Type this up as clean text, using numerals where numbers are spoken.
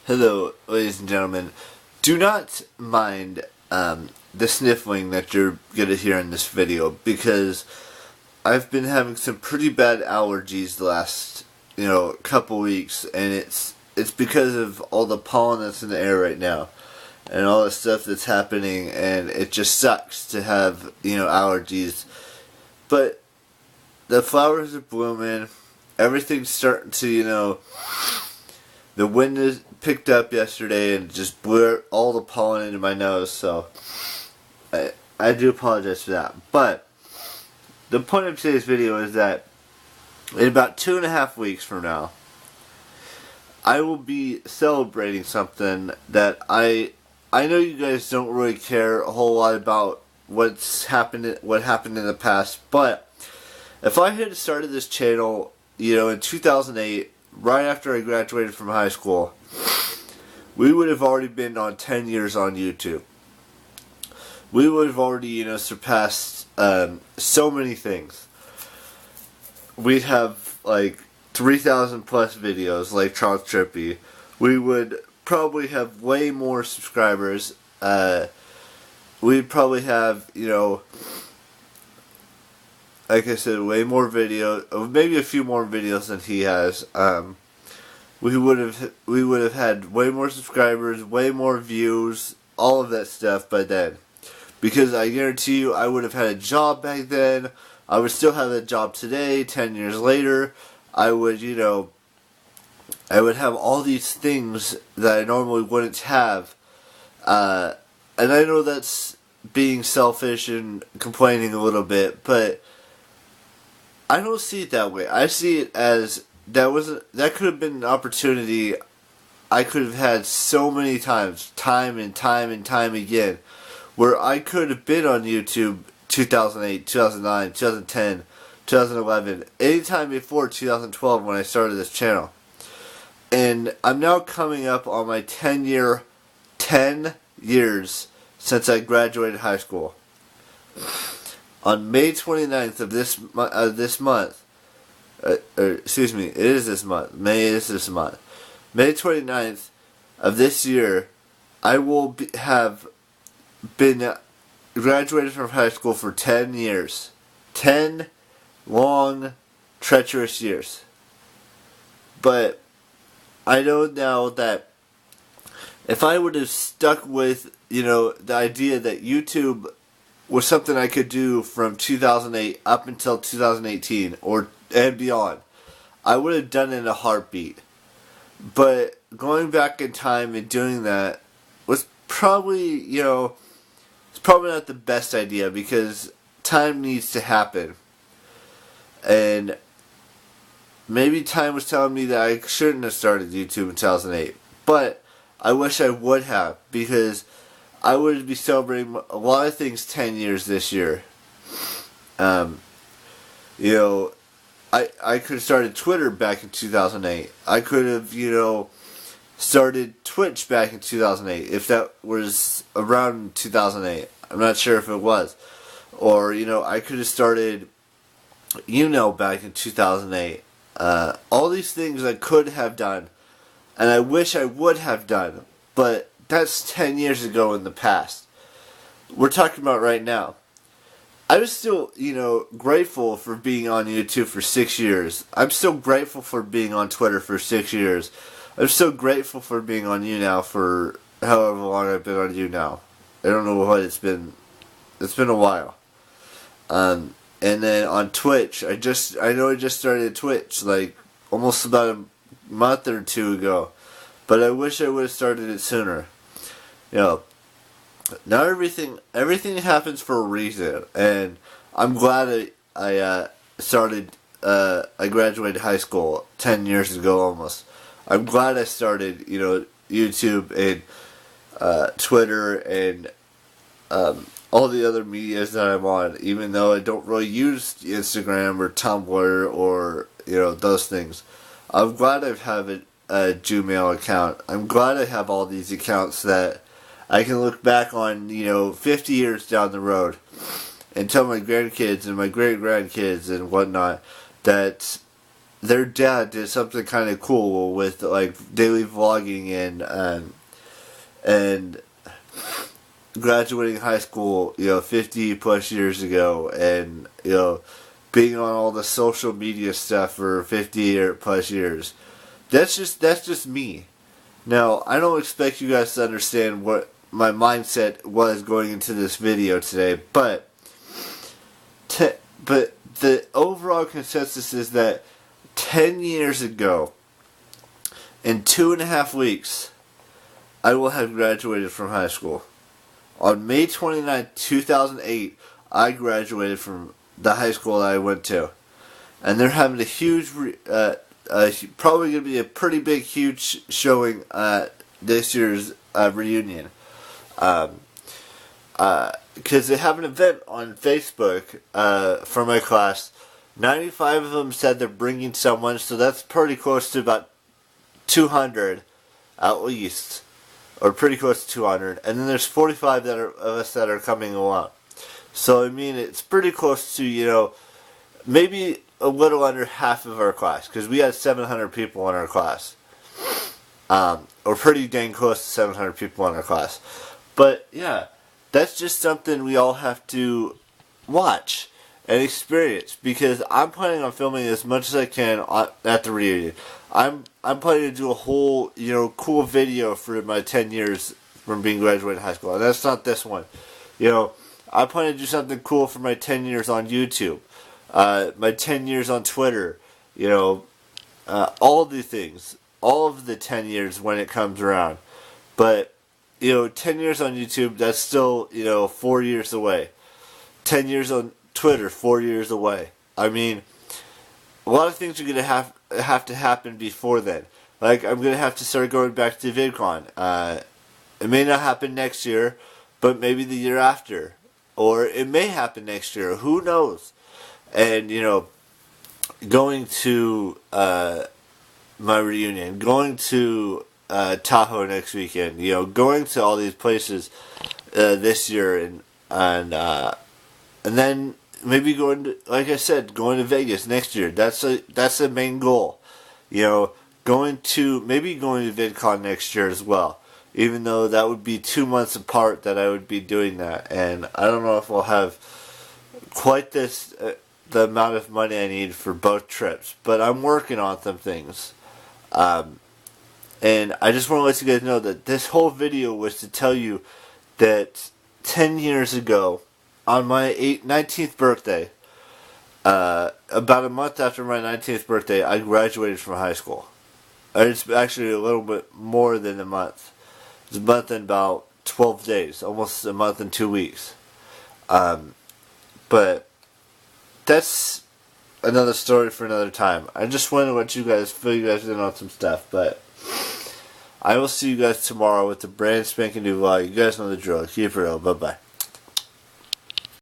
Hello, ladies and gentlemen. Do not mind the sniffling that you're going to hear in this video because I've been having some pretty bad allergies the last, couple weeks, and it's because of all the pollen that's in the air right now and all the stuff that's happening, and it just sucks to have, allergies. But the flowers are blooming, everything's starting to, the wind is picked up yesterday and just blew all the pollen into my nose, so I do apologize for that. But the point of today's video is that in about 2.5 weeks from now, I will be celebrating something that I know you guys don't really care a whole lot about what happened in the past, but if I had started this channel, in 2008, right after I graduated from high school, we would have already been on 10 years on YouTube. We would have already, surpassed so many things. We'd have like 3,000 plus videos like Charles Trippy. We would probably have way more subscribers. We'd probably have, like I said, way more videos, maybe a few more videos than he has. We would have had way more subscribers, way more views, all of that stuff by then. Because I guarantee you, I would have had a job back then. I would still have a job today, 10 years later. I would, I would have all these things that I normally wouldn't have. And I know that's being selfish and complaining a little bit, but I don't see it that way. I see it as that could have been an opportunity I could have had so many times, time and time again, where I could have been on YouTube 2008, 2009, 2010, 2011, anytime before 2012 when I started this channel. And I'm now coming up on my 10 years since I graduated high school. On May 29th of this month, excuse me, it is this month. May is this month. May 29th of this year, I will have been graduated from high school for 10 years. 10 long, treacherous years. But I know now that if I would have stuck with, the idea that YouTube was something I could do from 2008 up until 2018 and beyond, I would have done it in a heartbeat. But going back in time and doing that was probably, it's probably not the best idea because time needs to happen. And maybe time was telling me that I shouldn't have started YouTube in 2008. But I wish I would have, because I would be celebrating a lot of things 10 years this year. I could have started Twitter back in 2008. I could have, started Twitch back in 2008, if that was around 2008. I'm not sure if it was. Or, I could have started, back in 2008. All these things I could have done, and I wish I would have done, but that's 10 years ago in the past. We're talking about right now. I was still, grateful for being on YouTube for 6 years. I'm still grateful for being on Twitter for 6 years. I'm so grateful for being on YouNow for however long I've been on YouNow. I don't know what it's been. It's been a while. And then on Twitch, I know I just started Twitch like almost about a month or two ago. But I wish I would have started it sooner. Now everything happens for a reason, and I'm glad I graduated high school 10 years ago almost. I'm glad I started, YouTube and Twitter and all the other medias that I'm on, even though I don't really use Instagram or Tumblr or, those things. I'm glad I have a Gmail account. I'm glad I have all these accounts that I can look back on, 50 years down the road and tell my grandkids and my great-grandkids and whatnot that their dad did something kind of cool with like daily vlogging and graduating high school, 50 plus years ago, and being on all the social media stuff for 50 or plus years. That's just me. Now, I don't expect you guys to understand what my mindset was going into this video today, but the overall consensus is that 10 years ago, in 2.5 weeks, I will have graduated from high school. On May 29, 2008, I graduated from the high school that I went to. And they're having a huge, probably going to be a pretty big, huge showing at this year's reunion. Because they have an event on Facebook for my class. 95 of them said they're bringing someone, so that's pretty close to about 200 at least. Or pretty close to 200. And then there's 45 of us that are coming along. So, I mean, it's pretty close to, maybe a little under half of our class. Because we had 700 people in our class. Or pretty dang close to 700 people in our class. But, yeah, that's just something we all have to watch and experience. Because I'm planning on filming as much as I can at the reunion. I'm planning to do a whole, cool video for my 10 years from being graduated high school. And that's not this one. I plan to do something cool for my 10 years on YouTube. My 10 years on Twitter. All the things. All of the 10 years when it comes around. But, 10 years on YouTube, that's still, 4 years away. 10 years on Twitter, 4 years away. I mean, a lot of things are going to have to happen before then. Like, I'm going to have to start going back to VidCon. It may not happen next year, but maybe the year after. Or it may happen next year. Who knows? And, going to my reunion, going to Tahoe next weekend, going to all these places this year, and then maybe going to, like I said, going to Vegas next year. That's the main goal. Going to VidCon next year as well. Even though that would be 2 months apart that I would be doing that. And I don't know if I'll have quite the amount of money I need for both trips. But I'm working on some things. And I just want to let you guys know that this whole video was to tell you that 10 years ago, on my 19th birthday, about a month after my 19th birthday, I graduated from high school. It's actually a little bit more than a month. It's a month and about 12 days, almost a month and 2 weeks. But that's another story for another time. I just wanted to let you guys fill you guys in on some stuff, but I will see you guys tomorrow with the brand spanking new vlog. You guys know the drill. Keep it real. Bye-bye.